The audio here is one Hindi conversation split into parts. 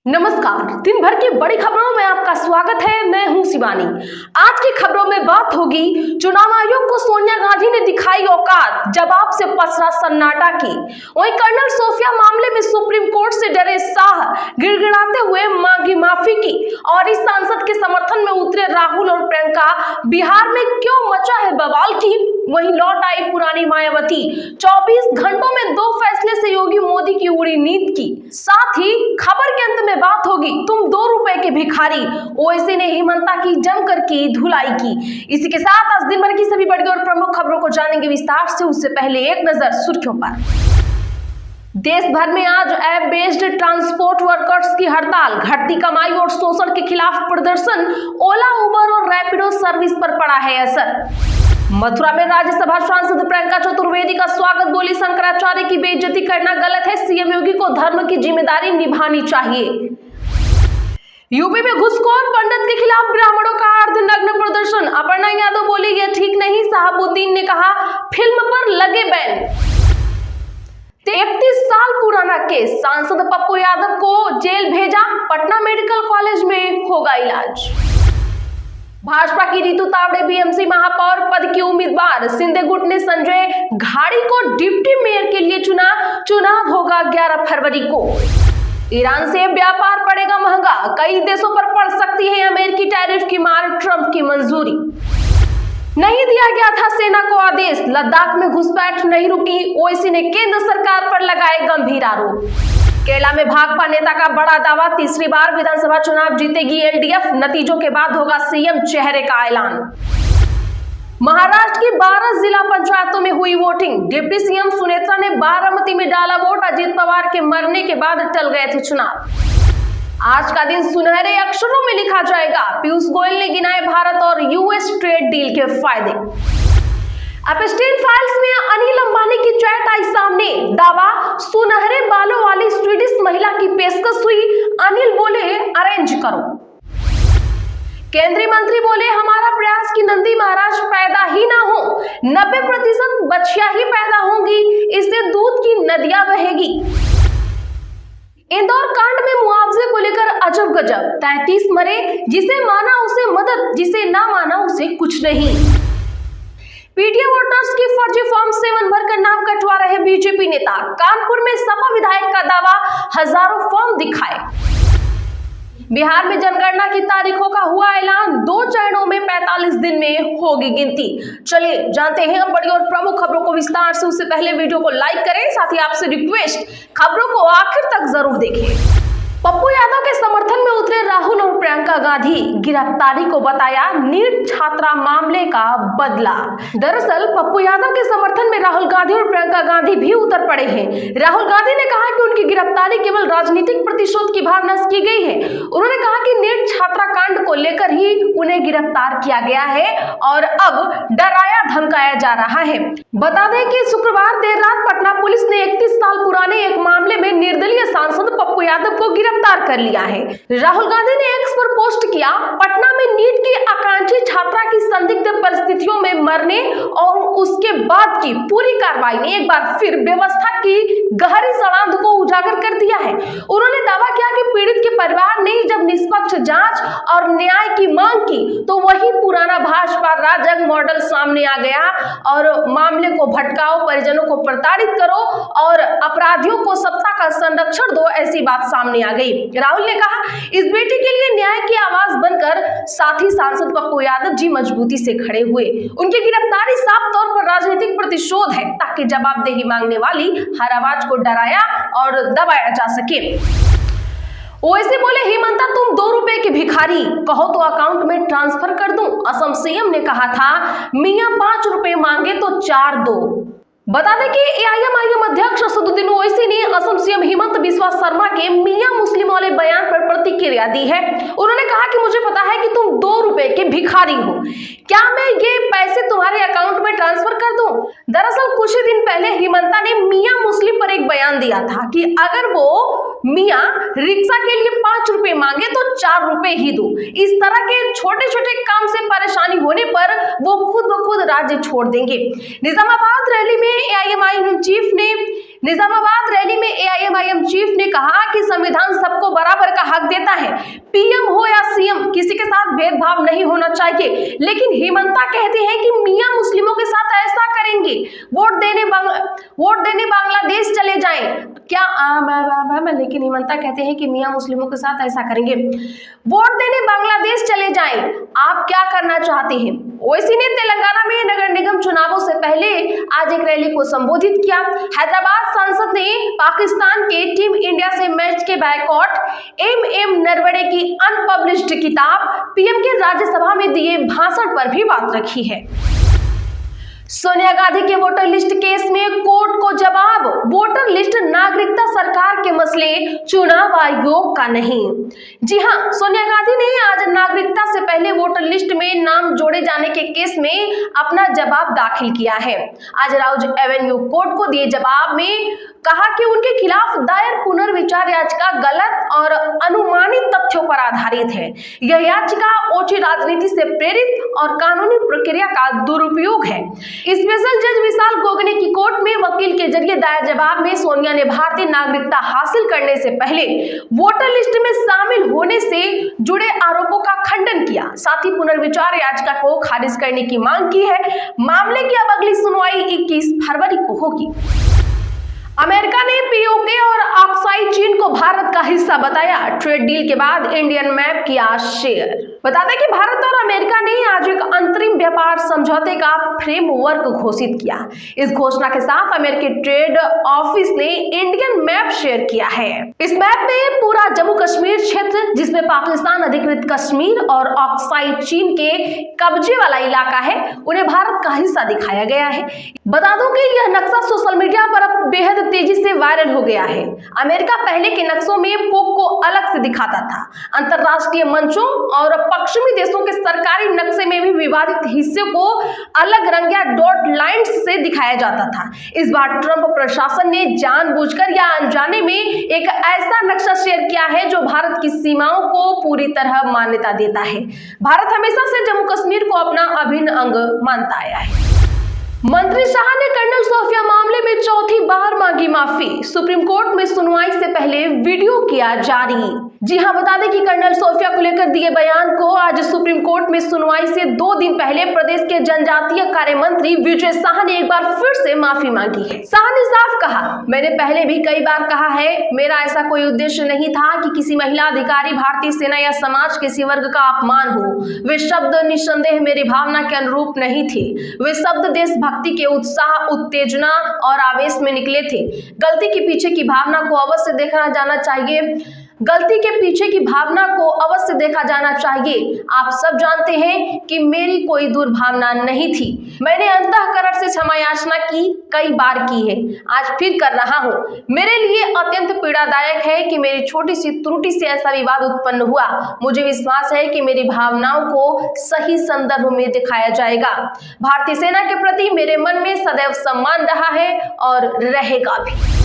नमस्कार। दिन भर की बड़ी खबरों में आपका स्वागत है। मैं हूं शिवानी। आज की खबरों में बात होगी, चुनाव आयोग को सोनिया गांधी ने दिखाई औकात, जवाब से पसरा सन्नाटा की। वहीं कर्नल सोफिया मामले में सुप्रीम कोर्ट से डरे शाह गिड़गिड़ाते हुए मांगी माफी की। और इस सांसद के समर्थन में उतरे राहुल और प्रियंका, बिहार में क्यों मचा है बवाल की। वहीं लौट आई पुरानी मायावती, 24 घंटों में 2 फैसले से योगी मोदी की उड़ी नींद की। साथ ही खबर के अंत में बात होगी, तुम 2 रुपए के भिखारी, ओवैसी ने हेमंता की जमकर की धुलाई की। इसी के साथ आज दिन भर की सभी बड़ी और प्रमुख खबरों को जानेंगे विस्तार से। उससे पहले एक नजर सुर्खियों पर। देश भर में आज ऐप बेस्ड ट्रांसपोर्ट वर्कर्स की हड़ताल, घटती कमाई और शोषण के खिलाफ प्रदर्शन। ओला, उबर और रैपिडो सर्विस पर पड़ा है असर। मथुरा में राज्यसभा सांसद प्रियंका चतुर्वेदी का स्वागत, बोली शंकराचार्य की बेइज्जती करना गलत है, सीएम योगी को धर्म की जिम्मेदारी निभानी चाहिए। यूपी में घुसखोर पंडित के खिलाफ ब्राह्मणों का अर्धनग्न प्रदर्शन, अपर्णा यादव बोली यह ठीक नहीं, साहबुद्दीन ने कहा फिल्म पर लगे बैन। 31 साल पुराना केस, सांसद पप्पू यादव को जेल भेजा, पटना मेडिकल कॉलेज में होगा इलाज। भाजपा की रितु तावड़े बीएमसी महापौर पद की उम्मीदवार, सिंधे गुट ने संजय घाड़ी को डिप्टी मेयर के लिए चुना, चुनाव होगा 11 फरवरी को। ईरान से व्यापार पड़ेगा महंगा, कई देशों पर पड़ सकती है अमेरिकी टैरिफ की मार, ट्रंप की मंजूरी। नहीं दिया गया था सेना को आदेश, लद्दाख में घुसपैठ नहीं रुकी, ओवैसी ने केंद्र सरकार पर लगाए गंभीर आरोप। केरला में भाकपा नेता का बड़ा दावा, तीसरी बार विधानसभा चुनाव जीतेगी एलडीएफ, नतीजों के बाद होगा सीएम चेहरे का ऐलान। महाराष्ट्र की 12 जिला पंचायतों में हुई वोटिंग, डिप्टी सीएम सुनेत्रा ने बारामती में डाला वोट, अजित पवार के मरने के बाद टल गए थे चुनाव। आज का दिन सुनहरे अक्षरों में लिखा जाएगा, पीयूष गोयल ने गिनाए भारत और यूएस ट्रेड डील के फायदे। एप्स्टीन फाइल्स में अनिल अंबानी की चैट आई सामने, दावा सुनहरे बालों वाली स्वीडिश महिला की पेशकश हुई, अनिल बोले अरेंज करो। केंद्रीय मंत्री बोले हमारा प्रयास कि नंदी महाराज पैदा ही ना हो, 90% बच्चियां ही पैदा होंगी, इससे दूध की नदियां बहेगी। इंदौर कांड में मुआवजे को लेकर अजब गजब, 33 मरे, जिसे माना उसे मदद, जिसे ना माना उसे कुछ नहीं। पीटीए वोटर्स की फर्जी फॉर्म 7 भरकर नाम कटवा रहे बीजेपी नेता, कानपुर में सपा विधायक का दावा, हजारों फॉर्म दिखाए। बिहार में जनगणना की तारीखों का हुआ ऐलान, 2 चरणों में 45 दिन में होगी गिनती। चलिए जानते हैं बड़ी और प्रमुख खबरों को विस्तार से। उससे पहले वीडियो को लाइक करें, साथ ही आपसे रिक्वेस्ट, खबरों को आखिर तक जरूर देखें। पप्पू यादव के समर्थन में उतरे राहुल और प्रियंका गांधी, गिरफ्तारी को बताया नीट छात्रा मामले का बदला। दरअसल पप्पू यादव के समर्थन में राहुल गांधी और प्रियंका गांधी भी उतर पड़े हैं। राहुल गांधी ने कहा कि उनकी गिरफ्तारी केवल राजनीतिक प्रतिशोध की भावना से की गई है। उन्होंने कहा कि नीट छात्रा कांड को लेकर ही उन्हें गिरफ्तार किया गया है और अब डराया धमकाया जा रहा है। बता दें कि शुक्रवार देर रात पटना पुलिस ने 31 साल पुराने एक मामले में निर्दलीय सांसद पप्पू यादव को गिरफ्तार कर लिया है। राहुल गांधी ने एक्स पर पोस्ट किया, पटना में नीट की आकांक्षी छात्रा की संदिग्ध परिस्थितियों में मरने और उसके बाद की पूरी कार्रवाई ने एक बार फिर व्यवस्था की गहरी षड्यंत्र को उजागर कर दिया है। उन्होंने दावा किया कि पीड़ित के परिवार ने जब निष्पक्ष जांच और न्याय की मांग की तो वही पुराना भाजपा राजग मॉडल सामने आ गया और मामले को भटकाओ, परिजनों को प्रताड़ित करो और अपराधियों को सत्ता का संरक्षण दो, ऐसी बात सामने आ गई। राहुल ने कहा इस बेटी के लिए न्याय की आवाज बनकर साथी सांसद पप्पू यादव जी मजबूती से खड़े हुए। उनकी गिरफ्तारी साफ तौर पर राजनीतिक प्रतिशोध है ताकि जवाबदेही मांगने वाली हर आवाज को डराया और दबाया जा सके। ओवैसी बोले हेमंता तुम 2 रुपए के भिखारी, कहो तो अकाउंट में ट्रांसफर कर दूं। असम सीएम ने कहा था मियां 5 रुपए मांगे तो 4 दो। बता दें कि एआईएमआईएम अध्यक्ष असदुद्दीन ओवैसी ने असम सीएम हेमंत बिस्वा शर्मा के मियां मुस्लिम वाले बयान पर प्रतिक्रिया दी है। उन्होंने कहा कि मुझे पता है कि तुम 2 रुपए के भिखारी हो, क्या मैं ये पैसे तुम्हारे अकाउंट में ट्रांसफर कर दूं? दरअसल कुछ ही दिन पहले हेमंता ने मियां मुस्लिम पर एक बयान दिया था कि अगर वो मियां रिक्शा के लिए 5 रुपए मांगे तो 4 रुपए ही दो। इस तरह के छोटे छोटे काम से परेशानी होने पर वो खुद ब खुद राज्य छोड़ देंगे। निजामाबाद रैली में एआईएमआईएम चीफ ने निजामाबाद रैली में एआईएमआईएम चीफ ने कहा कि संविधान सबको बराबर का हक देता है, पीएम हो या सीएम किसी के साथ भेदभाव नहीं होना चाहिए। लेकिन हेमंता कहते हैं कि मियां मुस्लिमों के साथ ऐसा करेंगे, वोट देने बांग्लादेश चले जाएं। लेकिन हेमंता कहते हैं कि मियां मुस्लिमों के साथ ऐसा करेंगे, वोट देने बांग्लादेश चले जाएं। आप क्या करना चाहते हैं? ओवैसी ने तेलंगाना में नगर निगम चुनावों से पहले आज एक रैली को संबोधित किया। हैदराबाद सांसद ने पाकिस्तान के टीम इंडिया से मैच के बायकॉट, एम नरवणे की अनपब्लिश्ड किताब, पीएम के राज्यसभा में दिए भाषण पर भी बात रखी है। सोनिया गांधी के वोटर लिस्ट केस में कोर्ट को जवाब, वोटर लिस्ट नागरिकता सरकार के मसले, चुनाव आयोग का नहीं। जी हां, सोनिया गांधी ने आज नागरिकता से पहले वोटर लिस्ट में नाम जोड़े जाने के केस में अपना जवाब दाखिल किया है। आज राउज एवेन्यू कोर्ट को दिए जवाब में कहा कि उनके खिलाफ दायर पुनर्विचार याचिका गलत और अनुमानित तथ्यों पर आधारित है। यह याचिका ओछी राजनीति से प्रेरित और कानूनी प्रक्रिया का दुरुपयोग है। स्पेशल जज विशाल गोगने की कोर्ट में वकील के जरिए दायर जवाब में सोनिया ने भारतीय नागरिकता हासिल करने से पहले वोटर लिस्ट में शामिल होने से जुड़े आरोपों का खंडन किया, साथ ही पुनर्विचार याचिका को खारिज करने की मांग की है। मामले की अब अगली सुनवाई 21 फरवरी को होगी। अमेरिका ने पीओके और ऑक्साइड चीन को भारत का हिस्सा बताया। ट्रेड डील के बाद इंडियन मैप किया शेयर। बता दें कि भारत और अमेरिका ने आज एक अंतरिम व्यापार समझौते का फ्रेमवर्क घोषित किया। इस घोषणा के साथ अमेरिकी ट्रेड ऑफिस ने इंडियन मैप शेयर किया है। इस मैप में पूरा जम्मू कश्मीर क्षेत्र, जिसमें पाकिस्तान अधिकृत कश्मीर और ऑक्साइड चीन के कब्जे वाला इलाका है, उन्हें भारत का हिस्सा दिखाया गया है। बता दूं कि यह नक्शा सोशल मीडिया पर अब बेहद तेजी से वायरल हो गया है। अमेरिका पहले के नक्शों में पोक को अलग से दिखाता था। अंतरराष्ट्रीय मंचों और पश्चिमी देशों के सरकारी नक्शे में भी विवादित हिस्से को अलग रंग या डॉट लाइन्स से दिखाया जाता था। इस बार ट्रंप प्रशासन ने जानबूझकर या अनजाने में एक ऐसा नक्शा शेयर किया है जो भारत की सीमाओं को पूरी तरह मान्यता देता है। भारत हमेशा से जम्मू कश्मीर को अपना अभिन्न अंग मानता आया है। मंत्री शाह ने कर्नल सोफिया मामले में चौथी बार मांगी माफी। सुप्रीम कोर्ट में सुनवाई से पहले वीडियो किया जारी। जी हां, बता दें कि कर्नल सोफिया को लेकर दिए बयान को आज सुप्रीम कोर्ट में सुनवाई से 2 दिन पहले प्रदेश के जनजातीय कार्य मंत्री विजय शाह ने एक बार फिर से माफी मांगी है। शाह ने साफ कहा, मैंने पहले भी कई बार कहा है, मेरा ऐसा कोई उद्देश्य नहीं था कि किसी महिला अधिकारी, भारतीय सेना या समाज किसी वर्ग का अपमान हो। वे शब्द निस्संदेह मेरी भावना के अनुरूप नहीं थे। वे शब्द देशभक्ति के उत्साह, उत्तेजना और आवेश में निकले थे। गलती के पीछे की भावना को अवश्य देखा जाना चाहिए। गलती के पीछे की भावना को अवश्य देखा जाना चाहिए। आप सब जानते हैं कि मेरी कोई दुर्भावना नहीं थी। मैंने अंतःकरण से क्षमा याचना की, कई बार की है, आज फिर कर रहा हूँ। मेरे लिए अत्यंत पीड़ादायक है कि मेरी छोटी सी त्रुटि से ऐसा विवाद उत्पन्न हुआ। मुझे विश्वास है कि मेरी भावनाओं को सही संदर्भ में दिखाया जाएगा। भारतीय सेना के प्रति मेरे मन में सदैव सम्मान रहा है और रहेगा भी।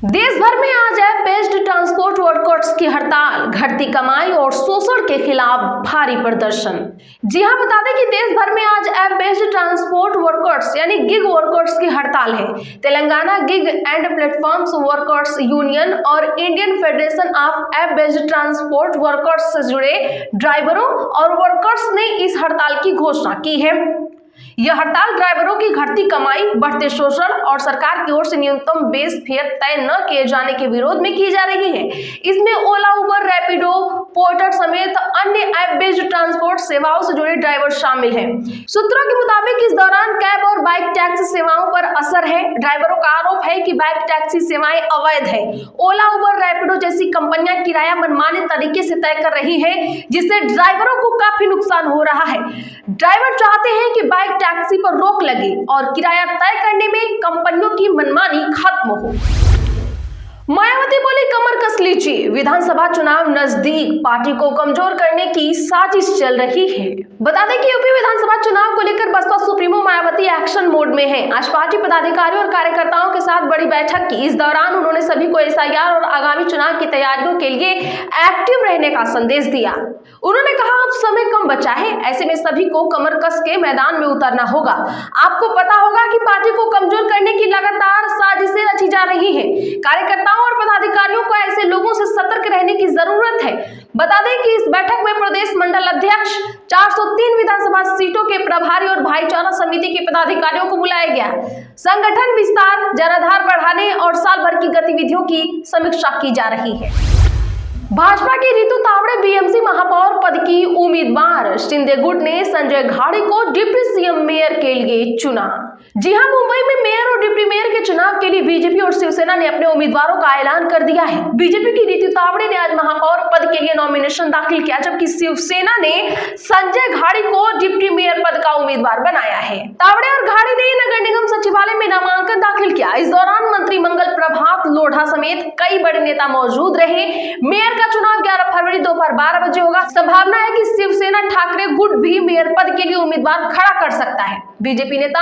देश भर में आज ऐप बेस्ड ट्रांसपोर्ट वर्कर्स की हड़ताल, घटती कमाई और शोषण के खिलाफ भारी प्रदर्शन। जी हां, बता दें कि देश भर में आज ऐप बेस्ड ट्रांसपोर्ट वर्कर्स यानी गिग वर्कर्स की हड़ताल है। Telangana gig and platforms workers union और Indian federation of app based transport workers से जुड़े ड्राइवरों और वर्कर्स ने इस हड़ताल की घोषणा की है। यह हड़ताल ड्राइवरों की घटती कमाई, बढ़ते शोषण और सरकार की ओर से न्यूनतम बेस फेयर तय न किए जाने के विरोध में की जा रही है। इसमें ओला, उबर, रैपिडो, पोर्टर समेत अन्य ऐप बेस्ड ट्रांसपोर्ट सेवाओं से जुड़े ड्राइवर शामिल हैं। सूत्रों के मुताबिक इस दौरान कैब और बाइक टैक्सी सेवाओं पर असर है। ड्राइवरों का आरोप है कि बाइक टैक्सी सेवाएं अवैध है। ओला, उबर, रैपिडो जैसी कंपनियां किराया मनमाने तरीके से तय कर रही है, जिससे ड्राइवरों को काफी नुकसान हो रहा है। ड्राइवर चाहते हैं कि बाइक टैक्सी पर रोक लगे और किराया तय करने में कंपनियों की मनमानी खत्म हो। मायावती बोली कमर कस लीजिए, विधानसभा चुनाव नजदीक, पार्टी को कमजोर करने की साजिश चल रही है। बता दें कि यूपी विधानसभा चुनाव को लेकर Baspa supremo Mayawati action mode में है। आज पार्टी पदाधिकारियों और कार्यकर्ताओं के साथ बड़ी बैठक की। इस दौरान उन्होंने सभी को एसआईआर और आगामी चुनाव की तैयारियों के लिए एक्टिव रहने का संदेश दिया। उन्होंने कहा अब समय कम बचा है, ऐसे में सभी को कमर कस के मैदान में उतरना होगा। आपको पता होगा कि पार्टी को कमजोर करने की लगातार साजिशें रची जा रही है। कार्यकर्ताओं और पदाधिकारियों को ऐसे लोगों से सतर्क रहने की जरूरत है। बता दें कि इस बैठक में प्रदेश मंडल अध्यक्ष, 403 विधानसभा सीटों के प्रभारी और भाईचारा समिति के पदाधिकारियों को बुलाया गया। संगठन विस्तार, जनाधार बढ़ाने और साल भर की गतिविधियों की समीक्षा की जा रही है। भाजपा की रितु तावड़े बीएमसी महापौर पद की उम्मीदवार। शिंदे गुट ने संजय घाड़ी को डिप्टी सीएम मेयर के लिए चुना। जी हां, मुंबई में मेयर और डिप्टी मेयर के चुनाव के लिए बीजेपी और शिवसेना ने अपने उम्मीदवारों का ऐलान कर दिया है। बीजेपी की रितु तावड़े ने आज महापौर पद के लिए नॉमिनेशन दाखिल किया, जबकि शिवसेना ने संजय घाड़ी को डिप्टी मेयर पद का उम्मीदवार बनाया है। तावड़े और घाड़ी ने नगर निगम सचिवालय में नामांकन दाखिल किया। इस दौरान मंत्री मंगल प्रभात लोढ़ा समेत कई बड़े नेता मौजूद रहे। मेयर का चुनाव 11 फरवरी दोपहर 12 बजे होगा। संभावना है कि शिवसेना ठाकरे गुट भी मेयर पद के लिए उम्मीदवार खड़ा कर सकता है। बीजेपी नेता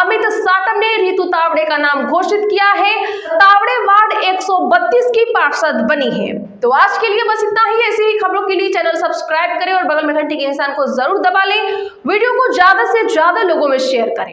अमित साटम ने रितु तावड़े का नाम घोषित किया है। तावड़े वार्ड 132 की पार्षद बनी है। तो आज के लिए बस इतना ही। ऐसी ही खबरों के लिए चैनल सब्सक्राइब करें और बगल में घंटी के निशान को जरूर दबा लें। वीडियो को ज्यादा से ज्यादा लोगों में शेयर करें।